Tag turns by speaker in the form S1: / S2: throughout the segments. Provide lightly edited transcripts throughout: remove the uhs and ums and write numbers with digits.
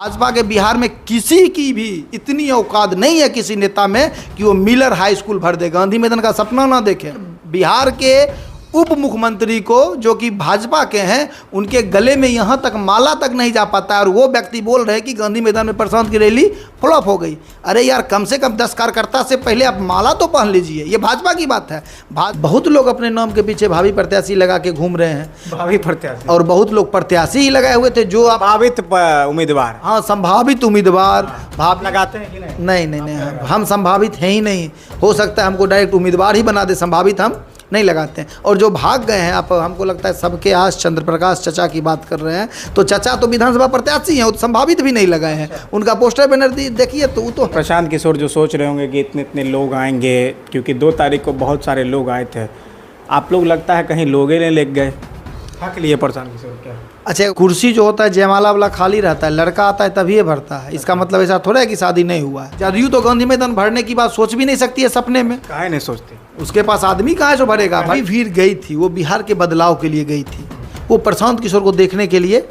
S1: भाजपा के बिहार में किसी की भी इतनी औकात नहीं है किसी नेता में कि वो मिलर हाई स्कूल भर दे, गांधी मैदान का सपना ना देखे। बिहार के उप मुख्यमंत्री को जो कि भाजपा के हैं उनके गले में यहाँ तक माला तक नहीं जा पाता है और वो व्यक्ति बोल रहे हैं कि गांधी मैदान में प्रशांत की रैली फ्लॉप हो गई। अरे यार, कम से कम 10 कार्यकर्ता से पहले आप माला तो पहन लीजिए, ये भाजपा की बात है। बहुत लोग अपने नाम के पीछे भावी प्रत्याशी लगा के घूम रहे हैं,
S2: भावी प्रत्याशी,
S1: और बहुत लोग प्रत्याशी ही लगाए हुए थे जो
S2: संभावित उम्मीदवार।
S1: हाँ, संभावित उम्मीदवार
S2: भाव लगाते हैं कि नहीं?
S1: नहीं, हम संभावित हैं ही नहीं। हो सकता है हमको डायरेक्ट उम्मीदवार ही बना दे, संभावित हम नहीं लगाते हैं। और जो भाग गए हैं, आप हमको लगता है सबके आस चंद्र प्रकाश चचा की बात कर रहे हैं, तो चचा तो विधानसभा प्रत्याशी हैं, वो तो संभावित भी नहीं लगाए हैं। उनका पोस्टर बैनर देखिए तो वो तो
S2: प्रशांत किशोर जो सोच रहे होंगे कि इतने इतने लोग आएंगे, क्योंकि 2 तारीख को बहुत सारे लोग आए थे, आप लोग लगता है कहीं लोग नहीं ले गए हक लिए प्रशांत किशोर क्या?
S1: अच्छा, कुर्सी जो होता है जयमाला वाला खाली रहता है, लड़का आता है तभी ये भरता है। इसका मतलब ऐसा थोड़ा है कि शादी नहीं हुआ है। जदयू तो गांधी मैदान भरने की बात सोच भी नहीं सकती है सपने में।
S2: काहे नहीं सोचती?
S1: उसके पास आदमी कहाँ से भरेगा भाई। भीड़ गई थी, वो बिहार के बदलाव के लिए गई थी, वो प्रशांत किशोर को देखने के लिए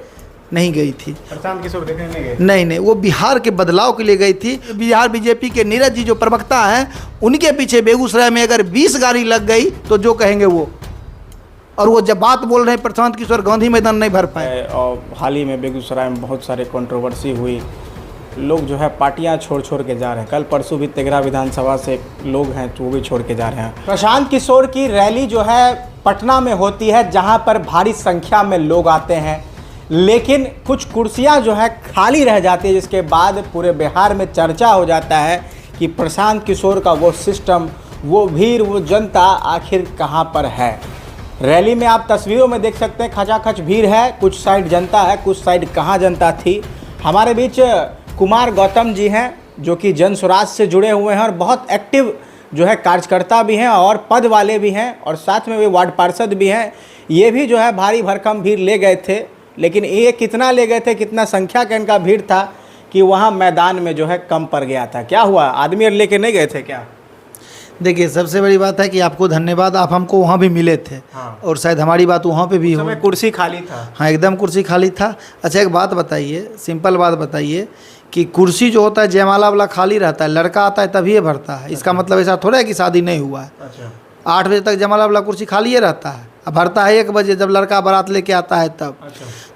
S1: नहीं गई थी।
S2: प्रशांत किशोर देखने नहीं गए?
S1: नहीं, वो बिहार के बदलाव के लिए गई थी। बिहार बीजेपी के नीरज जी जो प्रवक्ता हैं, उनके पीछे बेगूसराय में अगर 20 गाड़ी लग गई तो जो कहेंगे वो, और वो जब बात बोल रहे हैं प्रशांत किशोर गांधी मैदान नहीं भर पाए।
S2: और हाल ही में बेगूसराय में बहुत सारे कंट्रोवर्सी हुई, लोग जो है पार्टियां छोड़ के जा रहे हैं। कल परसों भी तेघरा विधानसभा से लोग हैं तो वो भी छोड़ के जा रहे हैं। प्रशांत किशोर की रैली जो है पटना में होती है, जहां पर भारी संख्या में लोग आते हैं, लेकिन कुछ कुर्सियां जो है खाली रह जाती है, जिसके बाद पूरे बिहार में चर्चा हो जाता है कि प्रशांत किशोर का वो सिस्टम, वो भीड़, वो जनता आखिर कहाँ पर है। रैली में आप तस्वीरों में देख सकते हैं, खचाखच भीड़ है, कुछ साइड जनता है, कुछ साइड कहाँ जनता थी। हमारे बीच कुमार गौतम जी हैं जो कि जन स्वराज से जुड़े हुए हैं और बहुत एक्टिव जो है कार्यकर्ता भी हैं और पद वाले भी हैं, और साथ में वे वार्ड पार्षद भी हैं। ये भी जो है भारी भरकम भीड़ ले गए थे, लेकिन ये कितना ले गए थे, कितना संख्या का इनका भीड़ था कि वहाँ मैदान में जो है कम पड़ गया था। क्या हुआ, आदमी लेके नहीं गए थे क्या?
S1: देखिए, सबसे बड़ी बात है कि आपको धन्यवाद, आप हमको वहाँ भी मिले थे।
S2: हाँ।
S1: और शायद हमारी बात वहाँ पे भी हो।
S2: कुर्सी खाली था।
S1: हाँ, एकदम कुर्सी खाली था। अच्छा, एक बात बताइए, सिंपल बात बताइए कि कुर्सी जो होता है जयमाला वाला खाली रहता है, लड़का आता है तभी ये भरता है। इसका मतलब ऐसा थोड़ा है कि शादी नहीं हुआ है। 8 बजे तक जयमाला वाला कुर्सी खाली ही रहता है, अब भरता है 1 बजे जब लड़का बारात लेके आता है तब।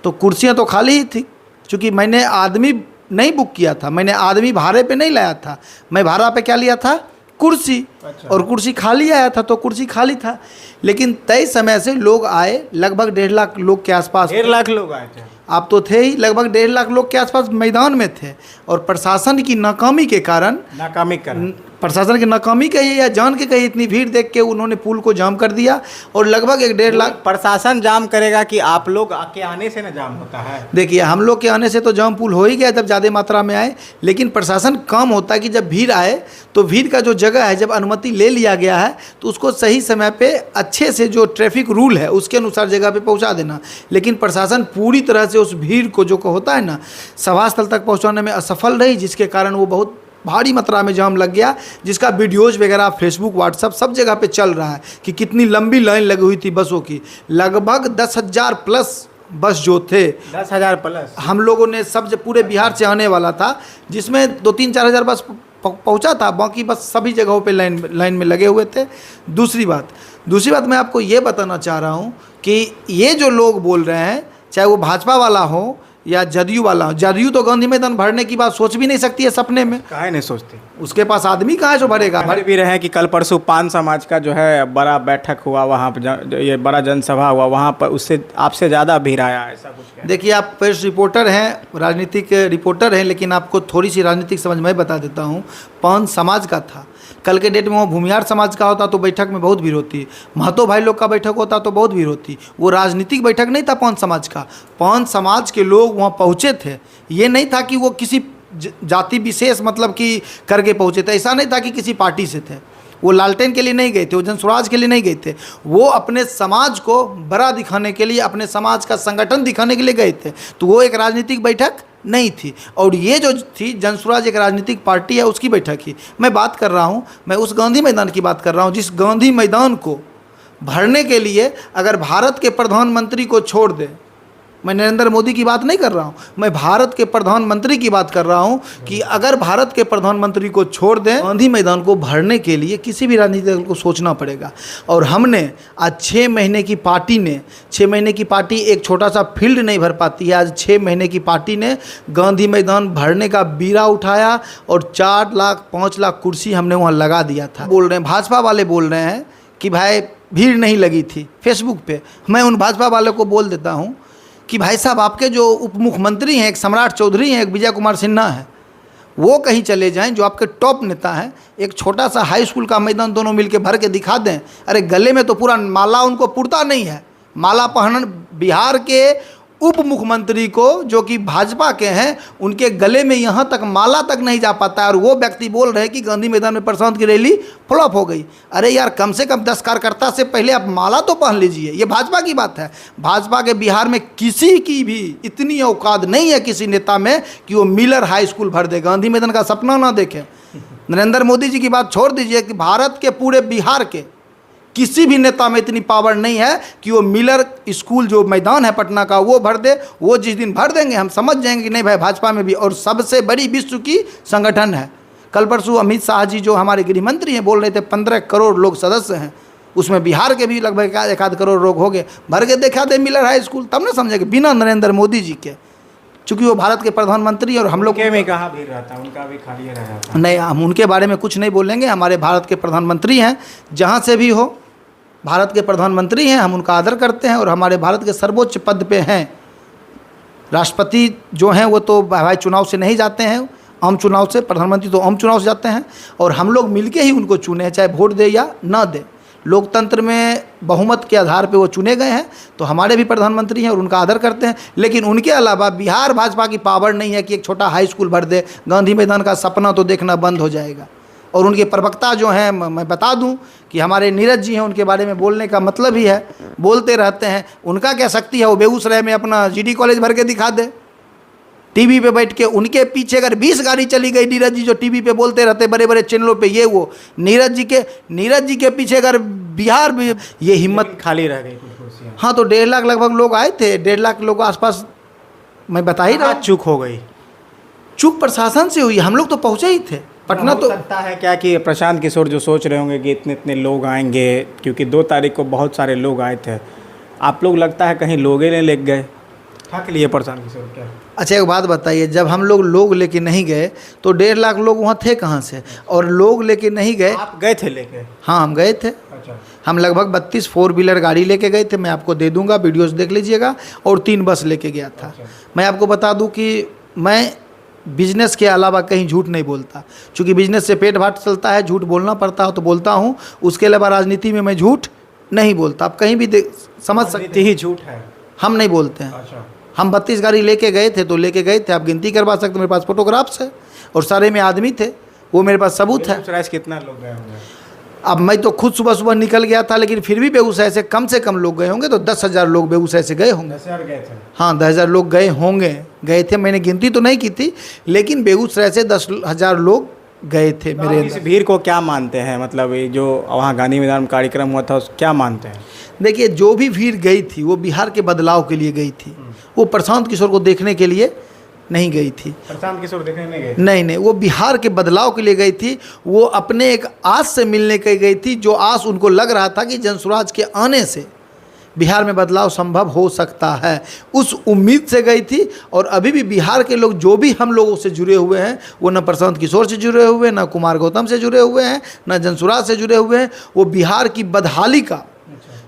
S1: तो कुर्सियाँ तो खाली ही थी, चूँकि मैंने आदमी नहीं बुक किया था, मैंने आदमी भाड़े पे नहीं लाया था, मैं भाड़ा पे क्या लिया था, कुर्सी। और कुर्सी खाली आया था तो कुर्सी खाली था। लेकिन तय समय से लोग आए, लगभग 1.5 लाख लोग के आसपास।
S2: 1.5 लाख लोग आए थे?
S1: आप तो थे ही, लगभग 1.5 लाख लोग के आसपास मैदान में थे। और प्रशासन की नाकामी के कारण, प्रशासन की नाकामी कहिए या जान के कहिए, इतनी भीड़ देख के उन्होंने पुल को जाम कर दिया और लगभग 1.5 लाख।
S2: प्रशासन जाम करेगा कि आप लोग के आने से ना जाम होता है?
S1: देखिए, हम लोग के आने से तो जाम पुल हो ही गया जब ज़्यादा मात्रा में आए, लेकिन प्रशासन कम होता है कि जब भीड़ आए तो भीड़ का जो जगह है, जब अनुमति ले लिया गया है तो उसको सही समय पे अच्छे से जो ट्रैफिक रूल है उसके अनुसार जगह पे पहुंचा देना। लेकिन प्रशासन पूरी तरह से उस भीड़ को जो होता है ना, सभा स्थल तक पहुंचाने में असफल रही, जिसके कारण वो बहुत भारी मात्रा में जाम लग गया, जिसका वीडियोज़ वगैरह फेसबुक व्हाट्सएप सब जगह पे चल रहा है कि कितनी लंबी लाइन लगी हुई थी बसों की। लगभग 10,000 प्लस बस जो थे,
S2: 10,000 प्लस हम
S1: लोगों ने सब जब पूरे बिहार से आने वाला था, जिसमें 2-3-4 हज़ार बस पहुंचा था, बाकी बस सभी जगहों पे लाइन में लगे हुए थे। दूसरी बात मैं आपको ये बताना चाह रहा हूँ कि ये जो लोग बोल रहे हैं, चाहे वो भाजपा वाला हो या जदयू वाला हो, जदयू तो गांधी मैदान भरने की बात सोच भी नहीं सकती है सपने में।
S2: काहे नहीं सोचती? उसके
S1: पास आदमी कहाँ से भरेगा।
S2: भर भी रहे हैं कि कल परसों पान समाज का जो है बड़ा बैठक हुआ, वहाँ पर ये बड़ा जनसभा हुआ, वहाँ पर उससे आपसे ज़्यादा भीड़ आया, ऐसा कुछ?
S1: देखिए, आप प्रेस रिपोर्टर हैं, राजनीतिक रिपोर्टर हैं, लेकिन आपको थोड़ी सी राजनीतिक समझ मैं बता देता हूँ। पान समाज का था, कल के डेट में वो भूमिहार समाज का होता तो बैठक में बहुत भीड़ होती, महतो भाई लोग का बैठक होता तो बहुत भीड़ होती। वो राजनीतिक बैठक नहीं था पान समाज का, पान समाज के लोग वहाँ पहुँचे थे। ये नहीं था कि वो किसी जाति विशेष मतलब कि करके पहुँचे थे, ऐसा नहीं था कि किसी पार्टी से थे। वो लालटेन के लिए नहीं गए थे, वो जन स्वराज के लिए नहीं गए थे, वो अपने समाज को बड़ा दिखाने के लिए, अपने समाज का संगठन दिखाने के लिए गए थे। तो वो एक राजनीतिक बैठक नहीं थी। और ये जो थी जन स्वराज एक राजनीतिक पार्टी है, उसकी बैठक ही मैं बात कर रहा हूँ। मैं उस गांधी मैदान की बात कर रहा हूँ जिस गांधी मैदान को भरने के लिए अगर भारत के प्रधानमंत्री को छोड़ दे मैं नरेंद्र मोदी की बात नहीं कर रहा हूँ, मैं भारत के प्रधानमंत्री की बात कर रहा हूँ कि अगर भारत के प्रधानमंत्री को छोड़ दें, गांधी मैदान को भरने के लिए किसी भी राजनीतिक दल को सोचना पड़ेगा। और हमने आज 6 महीने की पार्टी ने 6 महीने की पार्टी एक छोटा सा फील्ड नहीं भर पाती है। आज 6 महीने की पार्टी ने गांधी मैदान भरने का बीड़ा उठाया और 4 लाख 5 लाख कुर्सी हमने वहाँ लगा दिया था। बोल रहे हैं भाजपा वाले, बोल रहे हैं कि भाई भीड़ नहीं लगी थी फेसबुक पे। मैं उन भाजपा वालों को बोल देता हूँ कि भाई साहब, आपके जो उप मुख्यमंत्री हैं, एक सम्राट चौधरी हैं, एक विजय कुमार सिन्हा है, वो कहीं चले जाएं, जो आपके टॉप नेता हैं, एक छोटा सा हाई स्कूल का मैदान दोनों मिलके भर के दिखा दें। अरे गले में तो पूरा माला उनको पुरता नहीं है। माला पहनन बिहार के उप मुख्यमंत्री को, जो कि भाजपा के हैं, उनके गले में यहाँ तक माला तक नहीं जा पाता है। और वो व्यक्ति बोल रहे हैं कि गांधी मैदान में प्रशांत की रैली फ्लॉप हो गई। अरे यार, कम से कम 10 कार्यकर्ता से पहले आप माला तो पहन लीजिए। ये भाजपा की बात है। भाजपा के बिहार में किसी की भी इतनी औकात नहीं है किसी नेता में कि वो मिलर हाई स्कूल भर दे, गांधी मैदान का सपना ना देखे। नरेंद्र मोदी जी की बात छोड़ दीजिए कि भारत के पूरे बिहार के किसी भी नेता में इतनी पावर नहीं है कि वो मिलर स्कूल जो मैदान है पटना का वो भर दे। वो जिस दिन भर देंगे हम समझ जाएंगे कि नहीं भाई, भाजपा में भी। और सबसे बड़ी विश्व की संगठन है। कल परसों अमित शाह जी जो हमारे गृह मंत्री हैं बोल रहे थे 15 करोड़ लोग सदस्य हैं, उसमें बिहार के भी लगभग 1 करोड़ लोग हो गए। भर के देखा दे मिलर हाई स्कूल, तब ना समझेंगे बिना नरेंद्र मोदी जी के। चूँकि वो भारत के प्रधानमंत्री और हम लोग
S2: में कहाँ भीड़ रहता है, उनका भी खाली रह जाता है।
S1: नहीं, हम उनके बारे में कुछ नहीं बोलेंगे। हमारे भारत के प्रधानमंत्री हैं, जहाँ से भी हो, भारत के प्रधानमंत्री हैं, हम उनका आदर करते हैं और हमारे भारत के सर्वोच्च पद पे हैं। राष्ट्रपति जो हैं वो तो भाई चुनाव से नहीं जाते हैं, आम चुनाव से। प्रधानमंत्री तो आम चुनाव से जाते हैं और हम लोग मिलके ही उनको चुने, चाहे वोट दे या ना दे। लोकतंत्र में बहुमत के आधार पे वो चुने गए हैं, तो हमारे भी प्रधानमंत्री हैं और उनका आदर करते हैं। लेकिन उनके अलावा बिहार भाजपा की पावर नहीं है कि एक छोटा हाई स्कूल भर दे। गांधी मैदान का सपना तो देखना बंद हो जाएगा। और उनके प्रवक्ता जो हैं, मैं बता दूं कि हमारे नीरज जी हैं, उनके बारे में बोलने का मतलब ही है, बोलते रहते हैं। उनका क्या शक्ति है, वो बेगूसराय में अपना जीडी कॉलेज भर के दिखा दे टीवी पे बैठ के। उनके पीछे अगर 20 गाड़ी चली गई, नीरज जी जो टीवी पे बोलते रहते बड़े बड़े चैनलों पे, ये वो नीरज जी के पीछे अगर बिहार में ये हिम्मत
S2: खाली रह गई कुछ कुर्सियाँ।
S1: हाँ, तो 1.5 लाख लगभग लोग आए थे, 1.5 लाख लोग आसपास। मैं बता ही रहा,
S2: चूक हो गई।
S1: चूक प्रशासन से हुई, हम लोग तो पहुँचे ही थे पटना।
S2: हो
S1: तो
S2: सकता है क्या कि प्रशांत किशोर जो सोच रहे होंगे कि इतने इतने लोग आएंगे, क्योंकि 2 तारीख को बहुत सारे लोग आए थे, आप लोग लगता है कहीं लोग ही नहीं ले गए, ठग लिए प्रशांत किशोर क्या?
S1: अच्छा, एक बात बताइए, जब हम लोग लेके नहीं गए तो 1.5 लाख लोग वहाँ थे कहाँ से? और लोग लेके नहीं गए।
S2: आप गए थे लेके?
S1: हाँ, हम गए थे।
S2: अच्छा।
S1: हम लगभग 32 4 व्हीलर गाड़ी लेके गए थे। मैं आपको दे दूंगा, वीडियोस देख लीजिएगा। और 3 बस लेके गया था।
S2: अच्छा।
S1: मैं आपको बता दूं कि मैं बिजनेस के अलावा कहीं झूठ नहीं बोलता, क्योंकि बिजनेस से पेट भाट चलता है, झूठ बोलना पड़ता है तो बोलता हूँ। उसके अलावा राजनीति में मैं झूठ नहीं बोलता। आप कहीं भी समझ सकते
S2: ही झूठ है,
S1: हम नहीं बोलते हैं।
S2: अच्छा।
S1: हम 32 गाड़ी लेके गए थे तो लेके गए थे, आप गिनती करवा सकते। मेरे पास फोटोग्राफ्स है और सारे में आदमी थे, वो मेरे पास सबूत है।
S2: बेगूसराय से कितना लोग गए होंगे?
S1: अब मैं तो खुद सुबह सुबह निकल गया था, लेकिन फिर भी बेगूसराय से कम लोग गए होंगे, तो 10,000 लोग बेगूसराय से गए होंगे।
S2: 10,000 गए थे?
S1: हाँ, 10,000 लोग गए होंगे, गए थे। मैंने गिनती तो नहीं की थी, लेकिन बेगूसराय से 10,000 लोग गए थे मेरे।
S2: इस भीड़ को क्या मानते हैं, मतलब ये जो वहाँ गांधी मैदान में कार्यक्रम हुआ था, क्या मानते हैं?
S1: देखिए, जो भी भीड़ गई थी वो बिहार के बदलाव के लिए गई थी। वो प्रशांत किशोर को देखने के लिए नहीं गई थी।
S2: प्रशांत किशोर देखने नहीं गए?
S1: नहीं, वो बिहार के बदलाव के लिए गई थी। वो अपने एक आस से मिलने के गई थी, जो आस उनको लग रहा था कि जनसुराज के आने से बिहार में बदलाव संभव हो सकता है। उस उम्मीद से गई थी। और अभी भी बिहार के लोग जो भी हम लोगों से जुड़े हुए हैं, वो न प्रशांत किशोर से जुड़े हुए हैं, न कुमार गौतम से जुड़े हुए हैं, न जनसुराज से जुड़े हुए हैं। वो बिहार की बदहाली का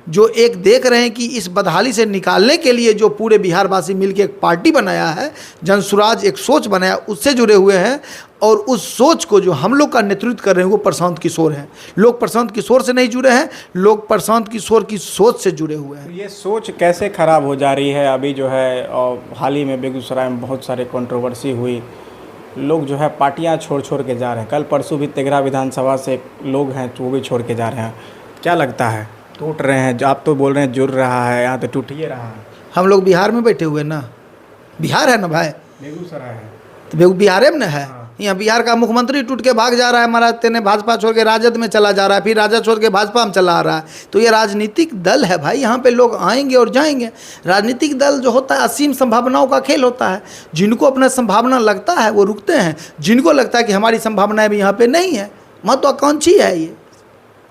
S1: जो एक देख रहे हैं कि इस बदहाली से निकालने के लिए जो पूरे बिहारवासी मिलकर एक पार्टी बनाया है, जनसुराज एक सोच बनाया, उससे जुड़े हुए हैं। और उस सोच को जो हम लोग का नेतृत्व कर रहे हैं वो प्रशांत किशोर हैं। लोग प्रशांत किशोर से नहीं जुड़े हैं, लोग प्रशांत किशोर की सोच से जुड़े हुए हैं।
S2: ये सोच कैसे खराब हो जा रही है? अभी जो है और हाल ही में बेगूसराय में बहुत सारे कंट्रोवर्सी हुई, लोग जो है पार्टियां छोड़ के जा रहे हैं। कल परसों भी तेघरा विधानसभा से लोग हैं वो भी छोड़ के जा रहे हैं। क्या लगता है, टूट रहे हैं? आप तो बोल रहे हैं जुड़ रहा है, यहाँ तो टूट ही रहा है।
S1: हम लोग बिहार में बैठे हुए ना, बिहार है ना भाई,
S2: बेगूसराय है
S1: तो बिहार में ना है।
S2: हाँ।
S1: यहाँ बिहार का मुख्यमंत्री टूट के भाग जा रहा है, महाराज तेने भाजपा छोड़ के राजद में चला जा रहा है, फिर राजद छोड़ के भाजपा में चला आ रहा है। तो ये राजनीतिक दल है भाई, यहाँ पे लोग आएंगे और जाएंगे। राजनीतिक दल जो होता है असीम संभावनाओं का खेल होता है। जिनको अपना संभावना लगता है वो रुकते हैं, जिनको लगता है कि हमारी संभावनाएं भी यहाँ पे नहीं है, महत्वाकांक्षी है ये।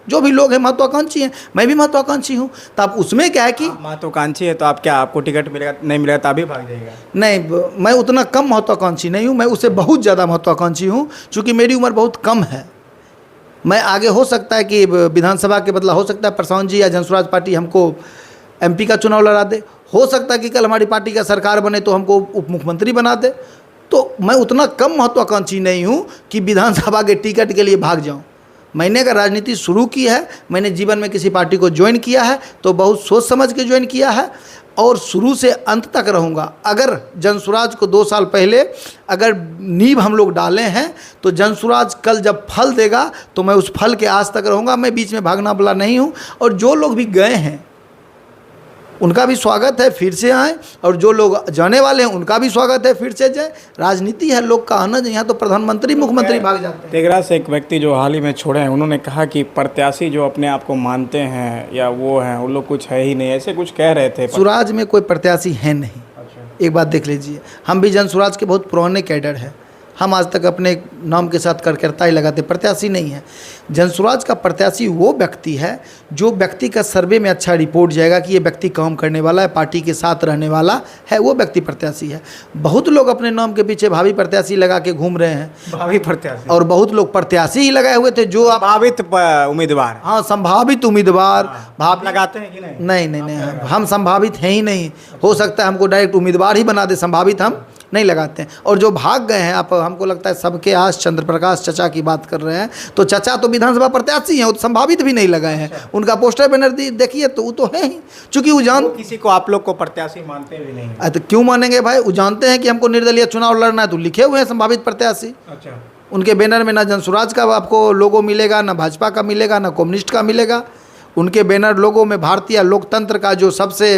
S1: जो भी लोग हैं महत्वाकांक्षी हैं, मैं भी महत्वाकांक्षी हूँ। तो अब उसमें क्या है कि
S2: महत्वाकांक्षी है तो आप क्या, आपको टिकट मिलेगा नहीं मिलेगा तभी भाग जाएगा?
S1: नहीं, मैं उतना कम महत्वाकांक्षी नहीं हूँ, मैं उससे बहुत ज़्यादा महत्वाकांक्षी हूँ, चूँकि मेरी उम्र बहुत कम है। मैं आगे हो सकता है कि विधानसभा के बदला हो सकता है प्रशांत जी या जनसुराज पार्टी हमको MP का चुनाव लड़ा दे, हो सकता है कि कल हमारी पार्टी का सरकार बने तो हमको उप मुख्यमंत्री बना दे। तो मैं उतना कम महत्वाकांक्षी नहीं हूँ कि विधानसभा के टिकट के लिए भाग जाऊँ। मैंने अगर राजनीति शुरू की है, मैंने जीवन में किसी पार्टी को ज्वाइन किया है तो बहुत सोच समझ के ज्वाइन किया है और शुरू से अंत तक रहूँगा। अगर जनसुराज को 2 साल पहले अगर नींव हम लोग डाले हैं तो जनसुराज कल जब फल देगा तो मैं उस फल के आस तक रहूँगा। मैं बीच में भागना वाला नहीं हूँ। और जो लोग भी गए हैं उनका भी स्वागत है, फिर से आएँ, और जो लोग जाने वाले हैं उनका भी स्वागत है, फिर से जाए। राजनीति है, लोग का आना। यहाँ तो प्रधानमंत्री मुख्यमंत्री भाग जाते हैं।
S2: तेघरा से एक व्यक्ति जो हाल ही में छोड़े हैं, उन्होंने कहा कि प्रत्याशी जो अपने आप को मानते हैं या वो हैं, उन लोग कुछ है ही नहीं, ऐसे कुछ कह रहे थे।
S1: सुराज में कोई प्रत्याशी है नहीं। एक बात देख लीजिए, हम भी जनसुराज के बहुत पुराने कैडर हैं। हम आज तक अपने नाम के साथ कार्यकर्ता ही लगाते, प्रत्याशी नहीं है। जनसुराज का प्रत्याशी वो व्यक्ति है जो व्यक्ति का सर्वे में अच्छा रिपोर्ट जाएगा कि ये व्यक्ति काम करने वाला है, पार्टी के साथ रहने वाला है, वो व्यक्ति प्रत्याशी है। बहुत लोग अपने नाम के पीछे भावी प्रत्याशी लगा के घूम रहे हैं,
S2: भावी प्रत्याशी,
S1: और बहुत लोग प्रत्याशी ही लगाए हुए थे जो
S2: संभावित उम्मीदवार।
S1: हाँ, संभावित उम्मीदवार।
S2: भाव लगाते हैं कि नहीं?
S1: नहीं, हम संभावित हैं ही नहीं। हो सकता है हमको डायरेक्ट उम्मीदवार ही बना दे, संभावित हम नहीं लगाते हैं। और जो भाग गए हैं, आप हमको लगता है सबके आस चंद्र प्रकाश चचा की बात कर रहे हैं, तो चचा तो विधानसभा प्रत्याशी हैं, वो तो संभावित भी नहीं लगाए हैं। उनका पोस्टर बैनर देखिए तो वो तो है ही, चूंकि वो
S2: किसी को आप लोग को प्रत्याशी मानते भी नहीं।
S1: तो क्यों मानेंगे भाई? वो जानते हैं कि हमको निर्दलीय चुनाव लड़ना है तो लिखे हुए हैं संभावित प्रत्याशी।
S2: अच्छा,
S1: उनके बैनर में ना जनसुराज का आपको लोगो मिलेगा, ना भाजपा का मिलेगा, ना कम्युनिस्ट का मिलेगा। उनके बैनर लोगों में भारतीय लोकतंत्र का जो सबसे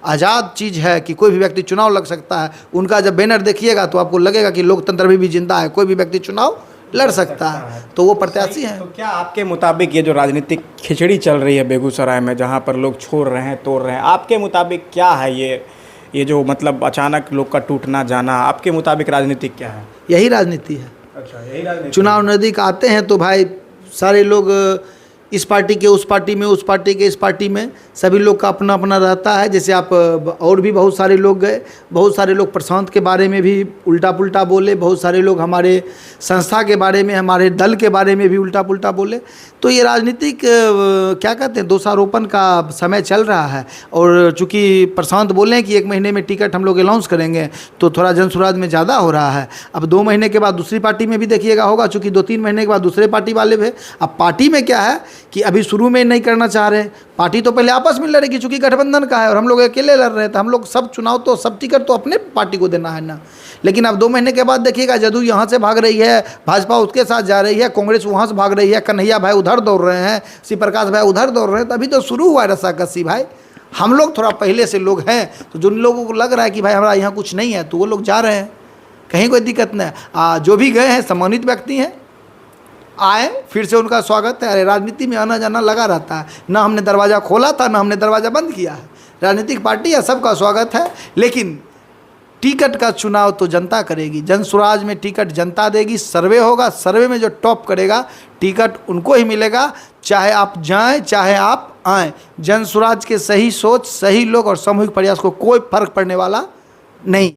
S1: आज़ाद चीज़ है कि कोई भी व्यक्ति चुनाव लड़ सकता है, उनका जब बैनर देखिएगा तो आपको लगेगा कि लोकतंत्र अभी भी जिंदा है, कोई भी व्यक्ति चुनाव लड़ सकता है। तो वो प्रत्याशी हैं।
S2: तो क्या आपके मुताबिक ये जो राजनीतिक खिचड़ी चल रही है बेगूसराय में, जहाँ पर लोग छोड़ रहे हैं, तोड़ रहे हैं, आपके मुताबिक क्या है ये जो मतलब अचानक लोग का टूटना जाना, आपके मुताबिक राजनीतिक क्या है?
S1: यही राजनीति है।
S2: अच्छा, यही राजनीति।
S1: चुनाव नज़दीक आते हैं तो भाई सारे लोग इस पार्टी के उस पार्टी में, उस पार्टी के इस पार्टी में, सभी लोग का अपना अपना रहता है। जैसे आप और भी बहुत सारे लोग गए, बहुत सारे लोग प्रशांत के बारे में भी उल्टा पुल्टा बोले, बहुत सारे लोग हमारे संस्था के बारे में, हमारे दल के बारे में भी उल्टा पुल्टा बोले। तो ये राजनीतिक क्या कहते हैं, दोषारोपण का समय चल रहा है। और चूँकि प्रशांत बोले हैं कि 1 महीने में टिकट हम लोग अनाउंस करेंगे, तो थोड़ा जनसुराज में ज़्यादा हो रहा है। अब 2 महीने के बाद दूसरी पार्टी में भी देखिएगा होगा, चूँकि 2-3 महीने के बाद दूसरे पार्टी वाले भी। अब पार्टी में क्या है कि अभी शुरू में नहीं करना चाह रहे हैं, पार्टी तो पहले आपस में लड़ेगी, चूँकि गठबंधन का है और हम लोग अकेले लड़ रहे हैं, तो हम लोग सब चुनाव तो सब टिकट तो अपने पार्टी को देना है ना। लेकिन अब 2 महीने के बाद देखिएगा, जदयू यहाँ से भाग रही है, भाजपा उसके साथ जा रही है, कांग्रेस वहाँ से भाग रही है, कन्हैया भाई उधर दौड़ रहे हैं, शिव प्रकाश भाई उधर दौड़ रहे हैं। तभी तो शुरू हुआ है रस्साकसी भाई। हम लोग थोड़ा पहले से लोग हैं, तो जिन लोगों को लग रहा है कि भाई हमारा यहाँ कुछ नहीं है, तो वो लोग जा रहे हैं, कहीं कोई दिक्कत नहीं। जो भी गए हैं सम्मानित व्यक्ति हैं, आए, फिर से उनका स्वागत है। अरे राजनीति में आना जाना लगा रहता है, ना हमने दरवाज़ा खोला था, ना हमने दरवाज़ा बंद किया है। राजनीतिक पार्टी है, सबका स्वागत है। लेकिन टिकट का चुनाव तो जनता करेगी। जनसुराज में टिकट जनता देगी, सर्वे होगा, सर्वे में जो टॉप करेगा टिकट उनको ही मिलेगा, चाहे आप जाएं चाहे आप आएँ। जनसुराज के सही सोच, सही लोग और सामूहिक प्रयास को कोई फर्क पड़ने वाला नहीं।